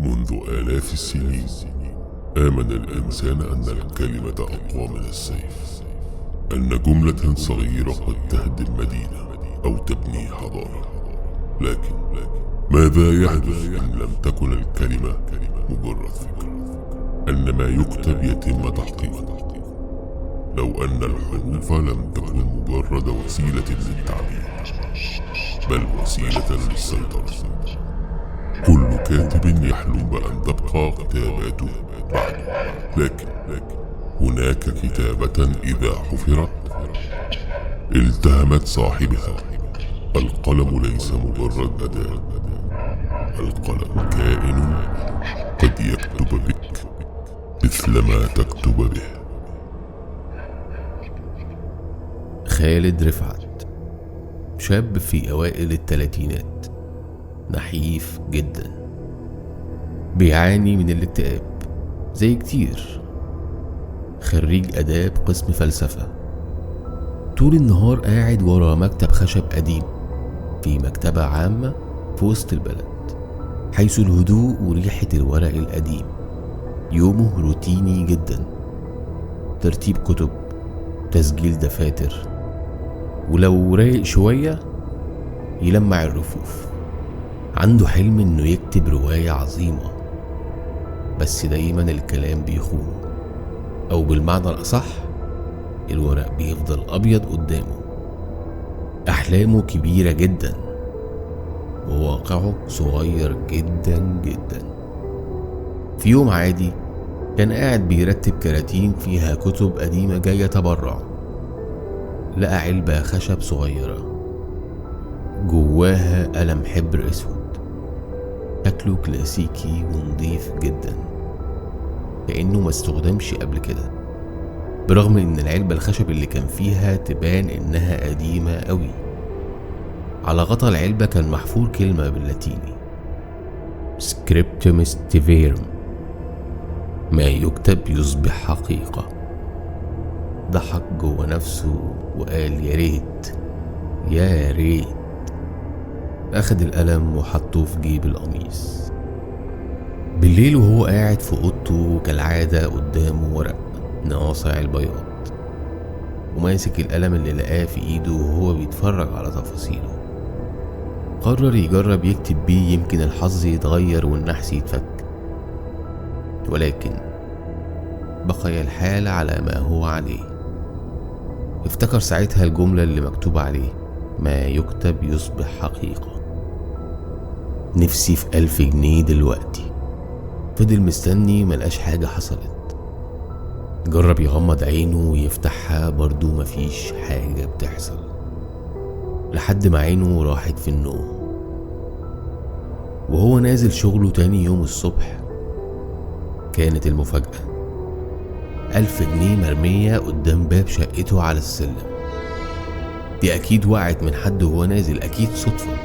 منذ آلاف السنين آمن الإنسان أن الكلمة أقوى من السيف، أن جملة صغيرة قد تهدم مدينة أو تبني حضارة. لكن ماذا يحدث إن لم تكن الكلمة مجرد فكرة؟ أن ما يكتب يتم تحقيقه. لو أن الحروف لم تكن مجرد وسيلة للتعبير بل وسيلة للسيطرة. كل كاتب يحلم بأن تبقى كتاباته بعده، لكن هناك كتابة إذا حفرت التهمت صاحبها. القلم ليس مجرد أداة، القلم كائن قد يكتب بك مثلما تكتب به. خالد رفعت شاب في أوائل الثلاثينات، نحيف جدا، بيعاني من الاكتئاب زي كتير. خريج آداب قسم فلسفة، طول النهار قاعد ورا مكتب خشب قديم في مكتبة عامة في وسط البلد، حيث الهدوء وريحة الورق القديم. يومه روتيني جدا، ترتيب كتب، تسجيل دفاتر، ولو رايق شوية يلمع الرفوف. عنده حلم انه يكتب رواية عظيمة، بس دايما الكلام بيخونه، او بالمعنى الأصح الورق بيفضل أبيض قدامه. أحلامه كبيرة جدا وواقعه صغير جدا جدا. في يوم عادي كان قاعد بيرتب كراتين فيها كتب قديمة جاية تبرع، لقى علبة خشب صغيرة جواها قلم حبر اسود، شكله كلاسيكي ونضيف جدا كأنه ما استخدمش قبل كده، برغم ان العلبة الخشب اللي كان فيها تبان انها قديمة قوي. على غطا العلبة كان محفور كلمة باللاتيني: سكريبتم ستيفيرم، ما يكتب يصبح حقيقة. ضحك جوه نفسه وقال يا ريت يا ريت. أخد القلم وحطه في جيب القميص. بالليل وهو قاعد في أوضته كالعادة قدامه ورق نواصع البياض، وماسك القلم اللي لقاه في ايده وهو بيتفرج على تفاصيله. قرر يجرب يكتب بيه، يمكن الحظ يتغير والنحس يتفك. ولكن بقي الحال على ما هو عليه. افتكر ساعتها الجملة اللي مكتوب عليه: ما يكتب يصبح حقيقة. نفسي في 1000 جنيه دلوقتي. فضل مستني، ملقاش حاجة حصلت. جرب يغمض عينه ويفتحها، برضو مفيش حاجة بتحصل، لحد ما عينه راحت في النوم. وهو نازل شغله تاني يوم الصبح كانت المفاجأة: 1000 جنيه مرمية قدام باب شقته على السلم. دي أكيد وقعت من حد وهو نازل، أكيد صدفة.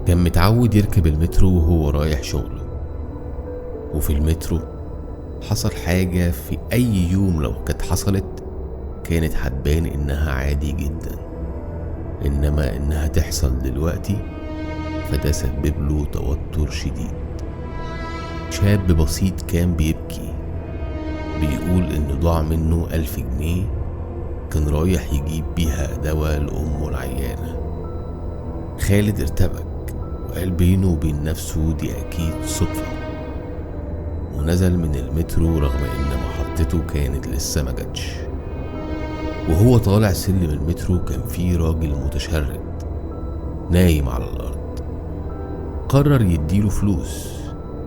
كان متعود يركب المترو وهو رايح شغله، وفي المترو حصل حاجة في أي يوم لو كانت حصلت كانت هتبان إنها عادي جدا، إنما إنها تحصل دلوقتي فده سبب له توتر شديد. شاب بسيط كان بيبكي، بيقول إن ضاع منه 1000 جنيه كان رايح يجيب بيها دواء لأمه العيانة. خالد ارتبك وقال بينه وبين نفسه دي أكيد صدفة، ونزل من المترو رغم ان محطته كانت لسه ما جاتش. وهو طالع سلم المترو كان فيه راجل متشرد نايم على الارض. قرر يديله فلوس،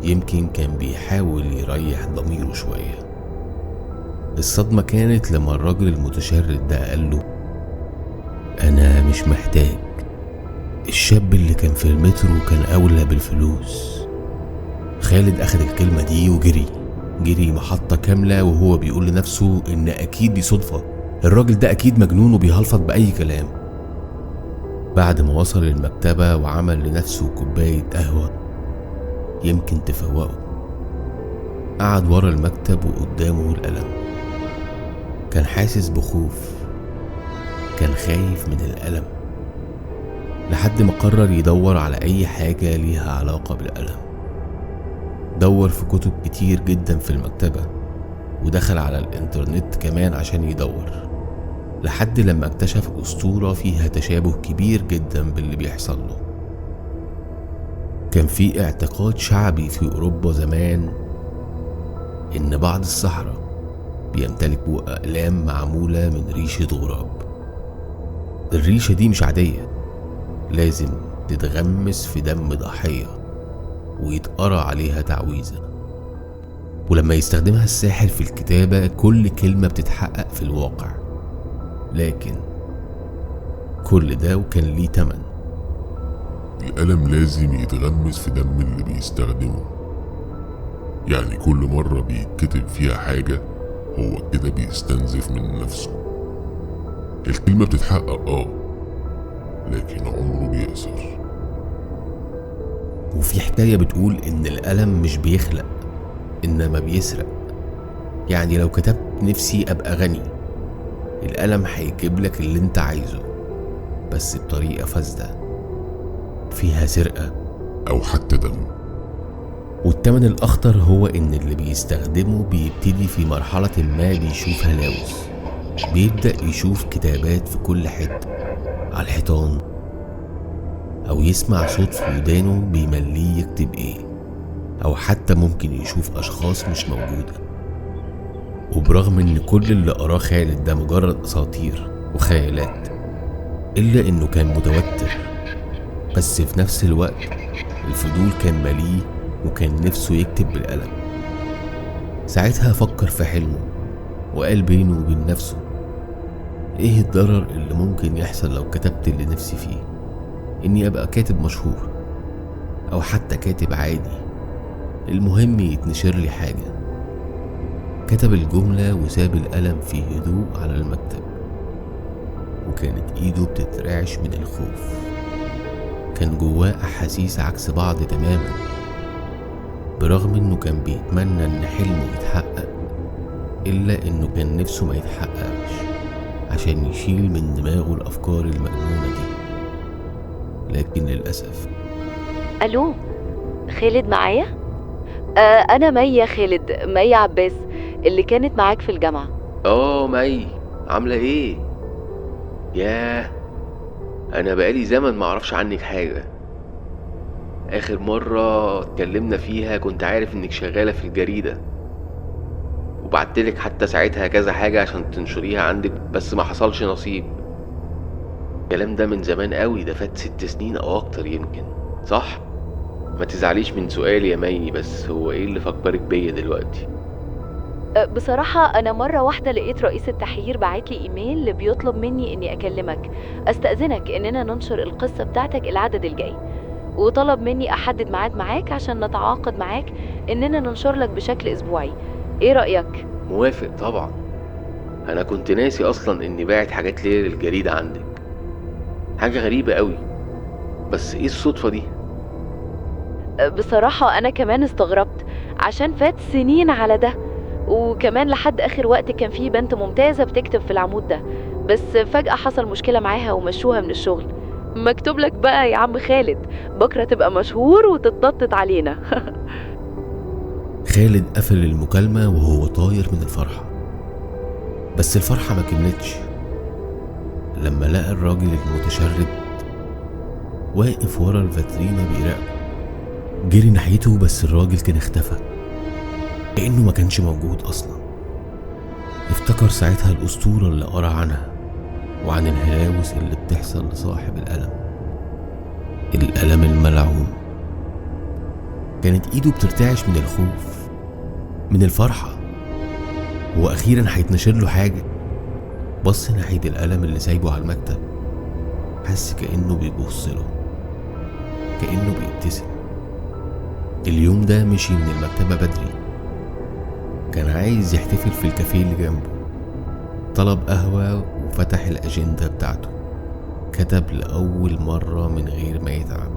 يمكن كان بيحاول يريح ضميره شوية. الصدمة كانت لما الراجل المتشرد ده قال له: انا مش محتاج، الشاب اللي كان في المترو كان اولى بالفلوس. خالد أخد الكلمة دي وجري محطة كاملة وهو بيقول لنفسه إن أكيد دي صدفة، الراجل ده أكيد مجنون وبيهلفظ بأي كلام. بعد ما وصل المكتبة وعمل لنفسه كوباية قهوة يمكن تفوقه، قعد ورا المكتب وقدامه القلم. كان حاسس بخوف، كان خايف من القلم، لحد ما قرر يدور على أي حاجة ليها علاقة بالقلم. دور في كتب كتير جدا في المكتبة، ودخل على الانترنت كمان عشان يدور، لحد لما اكتشف أسطورة فيها تشابه كبير جدا باللي بيحصل له. كان في اعتقاد شعبي في أوروبا زمان إن بعض السحرة بيمتلكوا أقلام معمولة من ريشة غراب. الريشة دي مش عادية، لازم تتغمس في دم ضحية ويتقرأ عليها تعويذة، ولما يستخدمها الساحر في الكتابة كل كلمة بتتحقق في الواقع. لكن كل ده وكان ليه تمن. القلم لازم يتغمس في دم اللي بيستخدمه، يعني كل مرة بيتكتب فيها حاجة هو كده بيستنزف من نفسه. الكلمة بتتحقق لكن عمره بيقصر. وفي حكاية بتقول إن القلم مش بيخلق إنما بيسرق. يعني لو كتبت نفسي أبقى غني، القلم هيجيب لك اللي انت عايزه، بس بطريقة فاسدة فيها سرقة أو حتى دم. والتمن الأخطر هو إن اللي بيستخدمه بيبتدي في مرحلة ما بيشوف هلاوس، بيبدأ يشوف كتابات في كل حتة على الحيطان، أو يسمع صوت في ودانه بيمليه يكتب إيه، أو حتى ممكن يشوف أشخاص مش موجودة. وبرغم إن كل اللي قراه خالد ده مجرد أساطير وخيالات، إلا إنه كان متوتر، بس في نفس الوقت الفضول كان مليه وكان نفسه يكتب بالقلم. ساعتها فكر في حلمه وقال بينه وبين نفسه: إيه الضرر اللي ممكن يحصل لو كتبت اللي نفسي فيه؟ إني أبقى كاتب مشهور أو حتى كاتب عادي، المهم يتنشر لي حاجة. كتب الجملة وساب القلم في هدوء على المكتب، وكانت ايده بتترعش من الخوف. كان جواه أحاسيس عكس بعض تماما. برغم انه كان بيتمنى ان حلمه يتحقق، الا انه كان نفسه ما يتحققش عشان يشيل من دماغه الافكار المجنونة دي. لكن للأسف. الو، خالد معايا؟ انا مي خالد، مي عباس اللي كانت معاك في الجامعة. مي، عاملة ايه؟ ياه، انا بقالي زمن معرفش عنك حاجة. اخر مرة اتكلمنا فيها كنت عارف انك شغالة في الجريدة، وبعتلك حتى ساعتها كذا حاجة عشان تنشريها عندك، بس ما حصلش نصيب. الكلام ده من زمان قوي، ده فات 6 سنين او اكتر يمكن، صح؟ ما تزعليش من سؤالي يا مي، بس هو ايه اللي فكرك بيا دلوقتي؟ بصراحة أنا مرة واحدة لقيت رئيس التحرير بعتلي إيميل اللي بيطلب مني إني أكلمك أستأذنك إننا ننشر القصة بتاعتك العدد الجاي، وطلب مني أحدد ميعاد معاك عشان نتعاقد معاك إننا ننشر لك بشكل أسبوعي. إيه رأيك؟ موافق طبعا. أنا كنت ناسي أصلا إني باعت حاجات ليا للجريدة عندك. حاجة غريبة قوي، بس إيه الصدفة دي؟ بصراحة أنا كمان استغربت عشان فات سنين على ده، وكمان لحد آخر وقت كان في بنت ممتازة بتكتب في العمود ده، بس فجأة حصل مشكلة معاها ومشوها من الشغل. مكتوب لك بقى يا عم خالد، بكرة تبقى مشهور وتتنطط علينا. خالد قفل المكالمة وهو طاير من الفرحة، بس الفرحة ما كملتش لما لقى الراجل المتشرد واقف ورا الفاترينا بيراقبه. جري ناحيته بس الراجل كان اختفى كأنه ما كانش موجود أصلا. افتكر ساعتها الأسطورة اللي قرأ عنها وعن الهلاوس اللي بتحصل لصاحب القلم الملعون. كانت ايده بترتعش من الخوف، من الفرحة. هو أخيرا هيتنشر له حاجة. بص ناحية القلم اللي سايبه على المكتب، حس كأنه بيبص له، كأنه بيبتسم. اليوم ده مشي من المكتبة بدري، كان عايز يحتفل في الكافيه اللي جنبه. طلب قهوة وفتح الأجندة بتاعته، كتب لأول مرة من غير ما يتعب.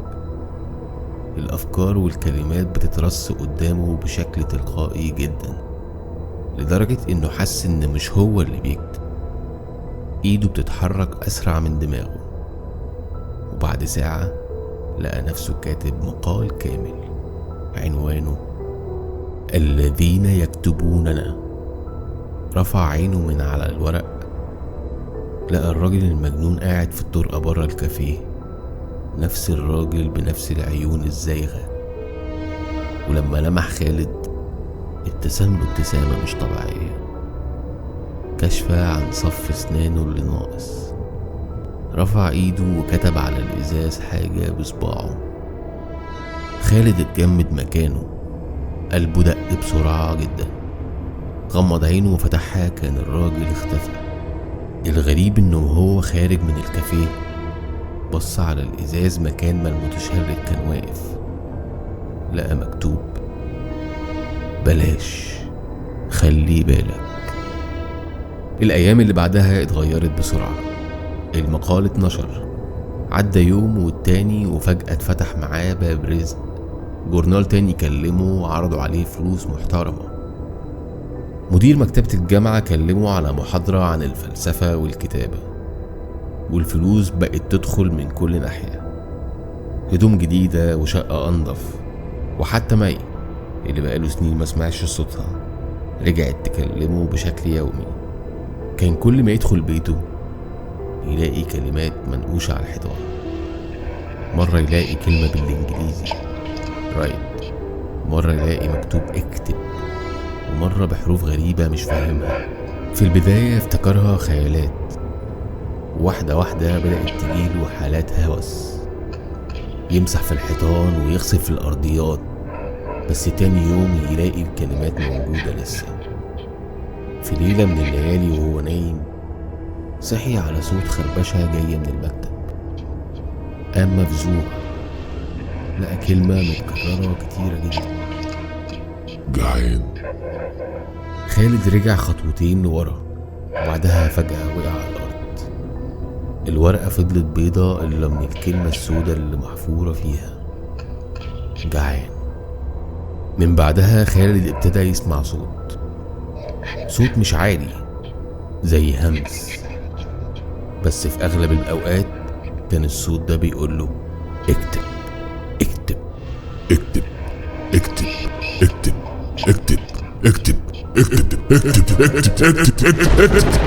الأفكار والكلمات بتترص قدامه بشكل تلقائي جدا، لدرجة إنه حس إن مش هو اللي بيكتب. إيده بتتحرك أسرع من دماغه، وبعد ساعة لقى نفسه كاتب مقال كامل عنوانه الذين يكتبوننا. رفع عينه من على الورق، لقى الراجل المجنون قاعد في الطرقة بره الكافيه، نفس الراجل بنفس العيون الزايغة. ولما لمح خالد ابتسم له ابتسامة مش طبيعية، كشفة عن صف اسنانه اللي ناقص. رفع ايده وكتب على الازاز حاجة بصباعه. خالد اتجمد مكانه، قلبه دق بسرعة جدا. غمض عينه وفتحها، كان الراجل اختفى. الغريب انه وهو خارج من الكافيه بص على الازاز مكان ما المتشرد كان واقف، لقى مكتوب: بلاش، خلي بالك. الايام اللي بعدها اتغيرت بسرعة. المقال اتنشر، عدى يوم والتاني وفجأة اتفتح معاه باب رزق. جورنال تاني كلمه وعرضوا عليه فلوس محترمة. مدير مكتبة الجامعة كلمه على محاضرة عن الفلسفة والكتابة، والفلوس بقت تدخل من كل ناحية. هدوم جديدة وشقة أنضف، وحتى مي اللي بقاله سنين ما سمعش صوتها رجعت تكلمه بشكل يومي. كان كل ما يدخل بيته يلاقي كلمات منقوشة على الحيطان. مرة يلاقي كلمة بالإنجليزي رايت، مرة يلاقي مكتوب اكتب، ومرة بحروف غريبة مش فاهمها. في البداية افتكرها خيالات، واحدة واحدة بدأت تجيله حالات هوس، يمسح في الحيطان ويغسل في الأرضيات، بس تاني يوم يلاقي الكلمات موجودة لسه. في ليلة من الليالي وهو نايم صحي على صوت خربشة جاية من المكتب. قام مفزوع، لقى كلمة متكررة كتيرة جدا: جعان. خالد رجع خطوتين لورا، وبعدها فجأة وقع على الأرض. الورقة فضلت بيضة إلا من الكلمة السوداء اللي محفورة فيها: جعان. من بعدها خالد ابتدى يسمع صوت مش عالي زي همس، بس في أغلب الأوقات كان الصوت ده بيقوله: اكتب اكتب اكتب اكتب اكتب اكتب اكتب اكتب اكتب اكتب اكتب.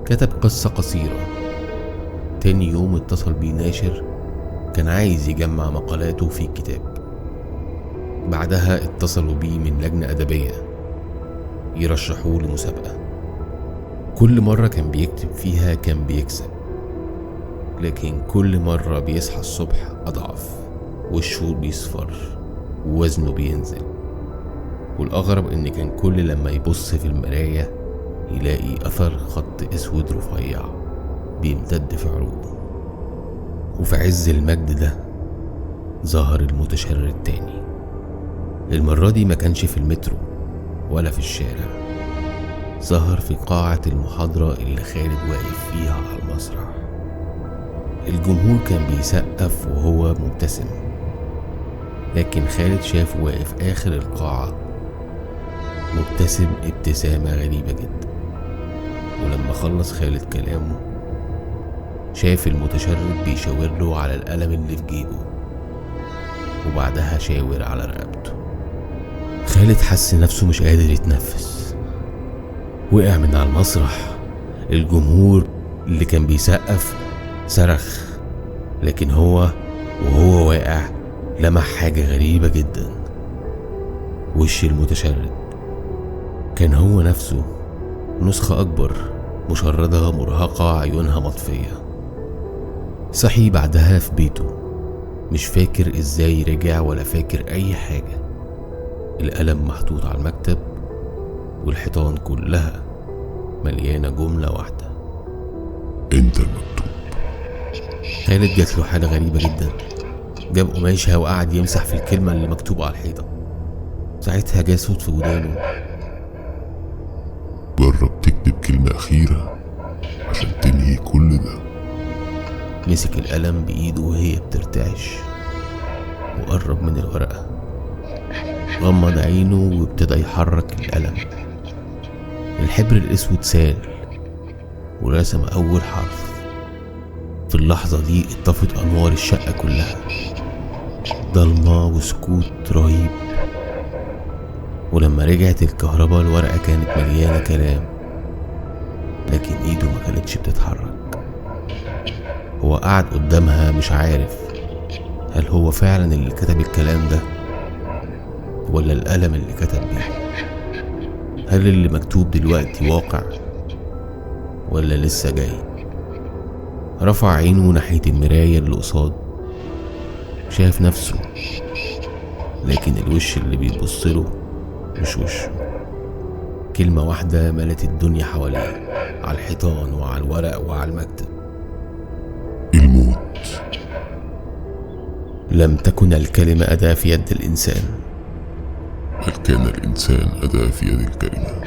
كتب قصة قصيرة. تاني يوم اتصل بيه ناشر، كان عايز يجمع مقالاته في كتاب. بعدها اتصلوا بيه من لجنة أدبية يرشحوه لمسابقة. كل مرة كان بيكتب فيها كان بيكسب، لكن كل مرة بيصحى الصبح أضعف، وشه بيصفر ووزنه بينزل. والأغرب إن كان كل لما يبص في المراية يلاقي أثر خط أسود رفيع بيمتد في عروقه. وفي عز المجد ده ظهر المتشرد تاني. المرة دي ما كانش في المترو ولا في الشارع، ظهر في قاعة المحاضرة اللي خالد واقف فيها على المسرح. الجمهور كان بيسقف وهو مبتسم، لكن خالد شافه واقف آخر القاعة مبتسم ابتسامة غريبة جدا. ولما خلص خالد كلامه شاف المتشرد بيشاور له على القلم اللي في جيبه، وبعدها شاور على رقبته. خالد حس نفسه مش قادر يتنفس، وقع من على المسرح. الجمهور اللي كان بيسقف صرخ، لكن وهو واقع لمح حاجة غريبة جدا. وش المتشرد كان هو نفسه، نسخة أكبر، مشردة مرهقة عيونها مطفية. صحي بعدها في بيته، مش فاكر ازاي رجع ولا فاكر أي حاجة. القلم محطوط على المكتب، والحيطان كلها مليانة جملة واحدة: انت المكتوب. خالد جات له حالة غريبة جدا، جاب قماشها وقعد يمسح في الكلمة اللي مكتوبة على الحيطة. ساعتها جه صوت في ودانه: جرب تكتب كلمة أخيرة عشان تنهي كل ده. مسك القلم بإيده وهي بترتعش وقرب من الورقة، غمض عينه وابتدى يحرك القلم. الحبر الأسود سال ورسم أول حرف. في اللحظة دي اتطفت أنوار الشقة كلها، ضلمة وسكوت رهيب. ولما رجعت الكهرباء الورقة كانت مليانة كلام، لكن ايده ما كانتش بتتحرك. هو قعد قدامها مش عارف هل هو فعلا اللي كتب الكلام ده ولا القلم اللي كتب بيه. هل اللي مكتوب دلوقتي واقع ولا لسه جاي؟ رفع عينه ناحية المراية اللي قصاد، شاف نفسه، لكن الوش اللي بيبصله مش وشه. كلمة واحدة ملت الدنيا حواليه، على الحيطان وعلى الورق وعلى المكتب: الموت. لم تكن الكلمة أداة في يد الإنسان، هل كان الإنسان أداة في يد الكلمة؟